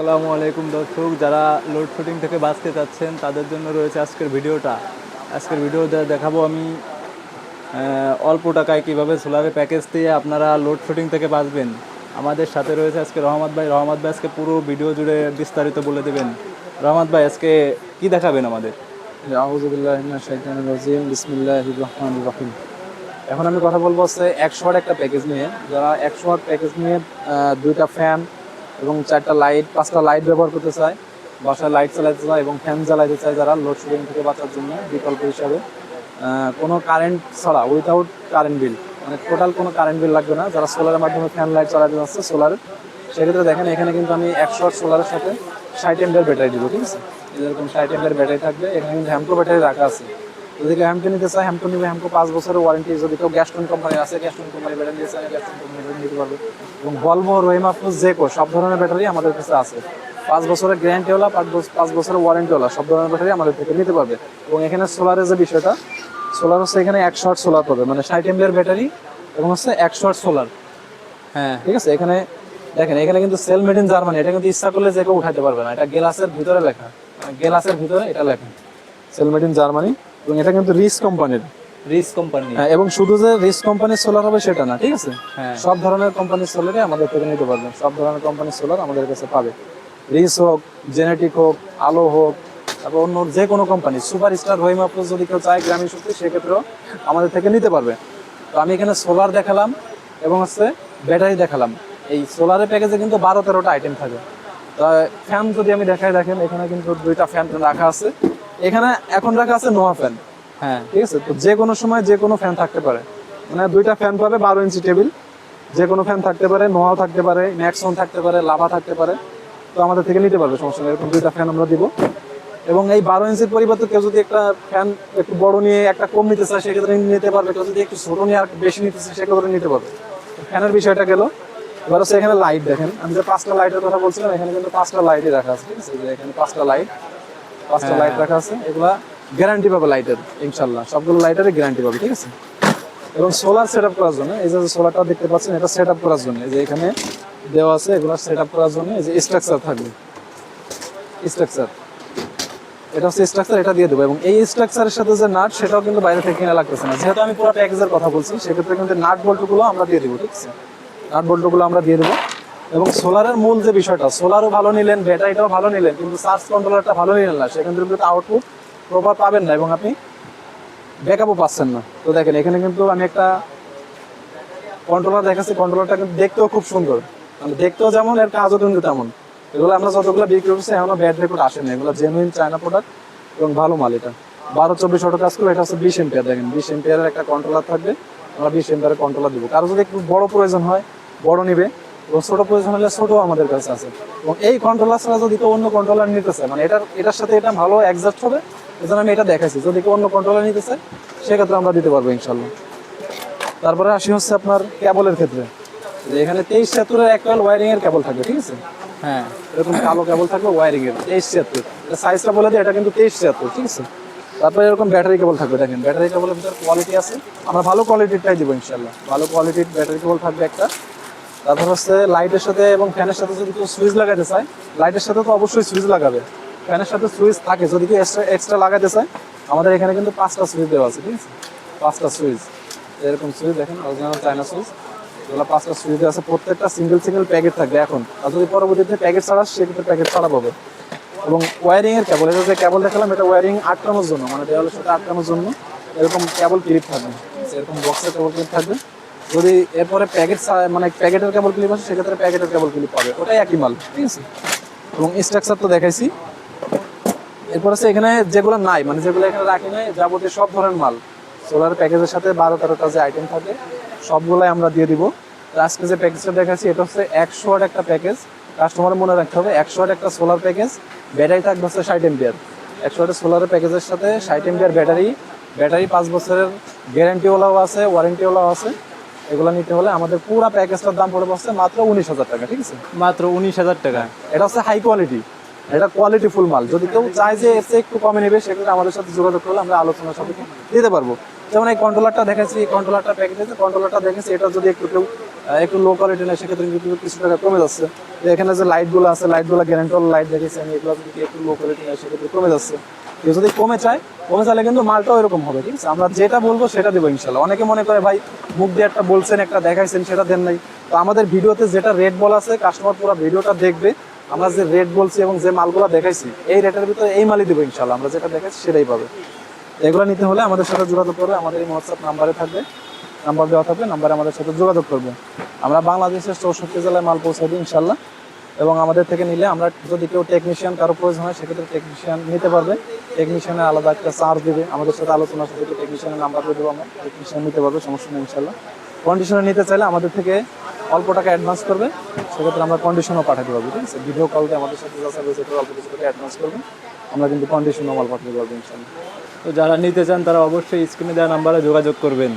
আসসালামু আলাইকুম দর্শক, যারা লোডশেডিং থেকে বাঁচতে চাচ্ছেন তাদের জন্য রয়েছে আজকের ভিডিওটা। আজকের ভিডিওতে দেখাবো আমি অল্প টাকায় কিভাবে সোলারে প্যাকেজ দিয়ে আপনারা লোডশেডিং থেকে বাঁচবেন। আমাদের সাথে রয়েছে আজকে রহমত ভাই। রহমত ভাই আজকে পুরো ভিডিও জুড়ে বিস্তারিত বলে দেবেন। রহমত ভাই, আজকে কি দেখাবেন আমাদের? আউযু বিল্লাহি মিনাশ শাইতানির রাজিম বিসমিল্লাহির রহমানির রহিম। এখন আমি কথা বলবো হচ্ছে 100 একটা প্যাকেজ নিয়ে। যারা 100 প্যাকেজ নিয়ে দুইটা ফ্যান এবং 4টা লাইট 5টা লাইট ব্যবহার করতে চায়, বাসায় লাইট চালাতে চায় এবং ফ্যান জ্বালাতে চায়, যারা লোডশেডিং থেকে বাঁচার জন্য বিকল্প হিসাবে কোনো কারেন্ট ছাড়া, উইথাউট কারেন্ট বিল, মানে টোটাল কোনো কারেন্ট বিল লাগবে না, যারা সোলারের মাধ্যমে ফ্যান লাইট চালাতে যাচ্ছে সোলারের, সেক্ষেত্রে দেখেন এখানে কিন্তু আমি 100 সোলারের সাথে 60 এমপিয়ার ব্যাটারি দিব। ঠিক আছে, এরকম 60 এমপিয়ার ব্যাটারি থাকবে। এখানে কিন্তু হ্যামকো ব্যাটারি রাখা আছে। যদি কেউ হ্যামকো নিতে চায় হ্যামকো নিবে। হ্যামকো 5 বছরের ওয়ারেন্টি। যদি কেউ গ্যাস্টন কোম্পানি আছে, গ্যাস্টন কোম্পানি ব্যাটারি নিতে চায় গ্যাস্টন কোম্পানি ব্যাটারি নিতে পারবে। এবং ভলভো, রহিমাফুজ, জেকো সব ধরনের ব্যাটারি আমাদের কাছে আছে। 5 বছরের গ্যারান্টিওয়ালা, 5 বছরের ওয়ারেন্টিওয়ালা সব ধরনের ব্যাটারি আমাদের থেকে নিতে পারবে। এবং এখানে সোলারের যে বিষয়টা, সোলার হচ্ছে এখানে 100 সোলার পাবে, মানে 60 এমপিয়ার ব্যাটারি এবং হচ্ছে 100 সোলার। হ্যাঁ, ঠিক আছে, এখানে দেখেন এখানে কিন্তু সেল মেড ইন জার্মানি। এটা কিন্তু ইচ্ছা করলে যে কেউ উঠাতে পারবে না। এটা গ্লাসের ভিতরে লেখা, মানে গ্লাসের ভিতরে এটা লেখা সেল মেড ইন জার্মানি। এবং এটা কিন্তু রিস কোম্পানির। রিস কোম্পানি। হ্যাঁ, এবং শুধু যে রিস কোম্পানির সোলার হবে সেটা না। ঠিক আছে, হ্যাঁ, সব ধরনের কোম্পানির সোলারই আমাদের থেকে নিতে পারবেন। সব ধরনের কোম্পানির সোলার আমাদের কাছে পাবে। রিস হোক, জেনেটিক হোক, আলো হোক, তারপর অন্য যে কোনো কোম্পানি, সুপার স্টার, রহিমাফুজ যদি কেউ চায় গ্রামীণ শক্তি, সেক্ষেত্রেও আমাদের থেকে নিতে পারবে। তো আমি এখানে সোলার দেখালাম এবং হচ্ছে ব্যাটারি দেখালাম। এই সোলারের প্যাকেজে কিন্তু 12-13টা আইটেম থাকে। তো ফ্যান যদি আমি দেখাই, দেখেন এখানে কিন্তু 2টা ফ্যান রাখা আছে। এখানে এখন রাখা আছে নোয়া ফ্যান। হ্যাঁ, ঠিক আছে, তো যে কোনো সময় যে কোনো ফ্যান থাকতে পারে। মানে 2টা ফ্যান পাবে, 12 ইঞ্চি টেবিল। যে কোনো ফ্যান থাকতে পারে, নোয়াও থাকতে পারে, ম্যাক্সন থাকতে পারে, লাভা থাকতে পারে। তো আমাদের থেকে নিতে পারবে, সমস্যা নেই। এরকম 2টা ফ্যান আমরা দিব। এবং এই 12 ইঞ্চির পরিবর্তে কেউ যদি একটা ফ্যান একটু বড় নিয়ে একটা কম নিতে চায়, সেক্ষেত্রে নিতে পারবে। কেউ যদি একটু ছোট নিয়ে আর বেশি নিতে চায়, সেক্ষেত্রে নিতে পারবে। ফ্যানের বিষয়টা গেল। এবার হচ্ছে এখানে লাইট দেখেন। আমি যে 5টা লাইটের কথা বলছিলাম, এখানে কিন্তু 5টা লাইটই রাখা আছে। ঠিক আছে, এখানে 5টা লাইট, 5টা লাইট রাখা আছে। এগুলা গ্যারান্টি পাবে লাইটের, ইনশাল্লাহ সবগুলো লাইটেরই গ্যারান্টি পাবে। ঠিক আছে, এবং সোলার সেট আপ করার জন্য, এই যে সোলারটা দেখতে পাচ্ছেন, এটা সেট আপ করার জন্য এই যে এখানে দেওয়া আছে। এগুলো সেট আপ করার জন্য এই যে স্ট্রাকচার থাকবে, স্ট্রাকচার, এটা হচ্ছে স্ট্রাকচার, এটা দিয়ে দেবো। এবং এই স্ট্রাকচারের সাথে যে নাট, সেটাও কিন্তু বাইরে থেকে কিনা লাগতেছে না। যেহেতু আমি পুরো প্যাকেজের কথা বলছি, সেক্ষেত্রে কিন্তু নাট বল্টুগুলো আমরা দিয়ে দেবো। ঠিক আছে, নাট বল্টুগুলো আমরা দিয়ে দেবো। এবং সোলারের মূল যে বিষয়টা, সোলারও ভালো নিলেন, ব্যাটারিটাও ভালো নিলেন, কিন্তু চার্জ কন্ট্রোলারটা ভালো নিলেন না, সেখান থেকে কিন্তু আউটপুট প্রপার পাবেন না এবং আপনি ব্যাকআপও পাচ্ছেন না। তো দেখেন এখানে কিন্তু আমি একটা কন্ট্রোলার দেখাচ্ছি। কন্ট্রোলারটা কিন্তু দেখতেও খুব সুন্দর, মানে দেখতেও যেমন, এর কাজও কিন্তু তেমন। এগুলো আমরা যতগুলো বিক্রি করছি এখনো ব্যাড রেকর্ড আসেনি। এগুলো জেনুইন চায়না প্রোডাক্ট এবং ভালো মাল। এটা 12-24 অটো কাজ করবে। এটা হচ্ছে 20 এম্পিয়ার। দেখেন 20 এম্পিয়ারের একটা কন্ট্রোলার থাকবে। আমরা 20 এম্পিয়ারের কন্ট্রোলার দিব। কারো যদি একটু বড় প্রয়োজন হয়, বড় নিবে, এবং ছোট প্রয়োজন হলে ছোট আমাদের কাছে আছে। এবং এই কন্ট্রোলার ছাড়া যদি কেউ অন্য কন্ট্রোলার নিতে চায়, মানে এটার সাথে এটা ভালো অ্যাডজাস্ট হবে, এজন্য আমি এটা দেখাইছি। যদি কেউ অন্য কন্ট্রোলার নিতে চায়, সেক্ষেত্রে আমরা দিতে পারবো ইনশাল্লাহ। তারপরে আসি হচ্ছে আপনার কেবলের ক্ষেত্রে। যে এখানে 23-76 এক কয়েল ওয়ারিং এর কেবল থাকবে। ঠিক আছে, হ্যাঁ, এরকম কালো কেবল থাকবে ওয়ারিং এর 23-76। এটা সাইজটা বলে দিই, এটা কিন্তু 23-76। ঠিক আছে, তারপরে এরকম ব্যাটারি কেবল থাকবে। দেখেন ব্যাটারি কেবলের ভিতরে কোয়ালিটি আছে, আমরা ভালো কোয়ালিটিরটাই দিব ইনশাল্লাহ। ভালো কোয়ালিটির ব্যাটারি কেবল থাকবে একটা। তারপর হচ্ছে লাইটের সাথে এবং ফ্যানের সাথে যদি কেউ সুইচ লাগাতে চায়, লাইটের সাথে তো অবশ্যই সুইচ লাগাবে। ফ্যানের সাথে সুইচ থাকে, যদি কেউ এক্সট্রা লাগাতে চায়, আমাদের এখানে কিন্তু 5টা সুইচ দেওয়া আছে। ঠিক আছে, 5টা সুইচ, এরকম সুইচ দেখেন, অরিজিনাল চায়না সুইচ। এগুলো 5টা সুইচ আছে, প্রত্যেকটা সিঙ্গেল প্যাকেট থাকবে এখন। আর যদি পরবর্তীতে প্যাকেট ছাড়া, সেক্ষেত্রে প্যাকেট ছাড়া পাবে। এবং ওয়ারিং এর কেবল, এটা যে কেবল দেখালাম, এটা ওয়ারিং আটকানোর জন্য, মানে দেওয়ালের সাথে আটকানোর জন্য এরকম কেবল ক্লিপ থাকবে। এরকম বক্সের কেবল ক্লিপ থাকবে। যদি এরপরে প্যাকেট, মানে প্যাকেটের কেবল ক্লিপ আসে, সেক্ষেত্রে প্যাকেটের কেবল ক্লিপ পাবে, ওটাই একই মাল। ঠিক আছে, এবং স্ট্রাকচার তো দেখাইছি। এরপর আছে এখানে যেগুলো নাই, মানে যেগুলো এখানে রাখি নাই, যাবতীয় সব ধরনের মাল সোলার প্যাকেজের সাথে 12-13টা যে আইটেম থাকে, সবগুলাই আমরা দিয়ে দিব। তো আজকে যে প্যাকেজটা দেখাচ্ছি, এটা হচ্ছে 100 ওয়াট একটা প্যাকেজ। কাস্টমার মনে রাখতে হবে, 100 ওয়াট একটা সোলার প্যাকেজ। ব্যাটারি থাকবে হচ্ছে 60 এম্পিয়ার। 100 ওয়াটের সোলারের প্যাকেজের সাথে 60 এম্পিয়ার ব্যাটারি। ব্যাটারি 5 বছরের গ্যারান্টিওয়ালাও আছে, ওয়ারেন্টিওয়ালাও আছে। এগুলো নিতে হলে আমাদের পুরো প্যাকেজটার দাম পড়ে বসছে মাত্র 19,000 টাকা। ঠিক আছে, মাত্র 19,000 টাকা। এটা হচ্ছে হাই কোয়ালিটি, এটা কোয়ালিটি ফুল মাল। যদি কেউ চায় যে এর চেয়ে একটু কমে নেবে, সেক্ষেত্রে আমাদের সাথে যোগাযোগ করলে আমরা আলোচনার সাথে দিতে পারবো। যেমন এই কন্ট্রোলারটা দেখেছি, কন্ট্রোলারটা প্যাকেজ আছে, কন্ট্রোলারটা দেখেছি, এটা যদি একটু কেউ একটু লো কোয়ালিটি নেয় সেক্ষেত্রে কিন্তু কিছু টাকা কমে যাচ্ছে। তো এখানে যে লাইটগুলো আছে, লাইটগুলো গ্যারেন্টল লাইট দেখেছেন, এগুলো যদি একটু লো কোয়ালিটি নেয় সেক্ষেত্রে কমে যাচ্ছে। কেউ যদি কমে চাইলে কিন্তু মালটাও এরকম হবে, ঠিক আছে? আমরা যেটা বলবো সেটা দেবো ইনশাল্লাহ। অনেকে মনে করে ভাই মুখ দিয়ে একটা বলছেন, একটা দেখাইছেন, সেটা দেন নাই। তো আমাদের ভিডিওতে যেটা রেট বলা আছে, কাস্টমার পুরো ভিডিওটা দেখবে, আমরা যে রেট বলছি এবং যে মালগুলো দেখাইছি এই রেটের ভিতরে এই মালই দেবো ইনশাল্লাহ। আমরা যেটা দেখাইছি সেটাই পাবে। এগুলো নিতে হলে আমাদের সাথে যোগাযোগ করবে, আমাদের এই হোয়াটসঅ্যাপ নাম্বারে থাকবে, নাম্বার দেওয়া থাকবে, নাম্বারে আমাদের সাথে যোগাযোগ করবে। আমরা বাংলাদেশের 64 জেলায় মাল পৌঁছে দিই ইনশাল্লাহ। এবং আমাদের থেকে নিলে আমরা যদি কেউ টেকনিশিয়ান কারো প্রয়োজন হয় সেক্ষেত্রে টেকনিশিয়ান নিতে পারবে। টেকনিশিয়ানের আলাদা একটা চার্জ দেবে, আমাদের সাথে আলোচনা সাথে টেকনিশিয়ানের নাম্বার দিয়ে দেবো, আমরা টেকনিশিয়ান নিতে পারবে, সমস্যা নেই ইনশাল্লাহ। কন্ডিশনে নিতে চাইলে আমাদের থেকে অল্প টাকা অ্যাডভান্স করবে, সেক্ষেত্রে আমরা কন্ডিশনও পাঠাতে পারবো, ঠিক আছে? ভিডিও কল দিয়ে আমাদের সাথে অল্প কিছু টাকা অ্যাডভান্স করবে, আমরা কিন্তু কন্ডিশনও মাল পাঠাতে পারবো ইনশাল্লাহ। তো যারা নিতে চান তারা অবশ্যই স্ক্রিনে দেওয়া নাম্বারে যোগাযোগ করবেন।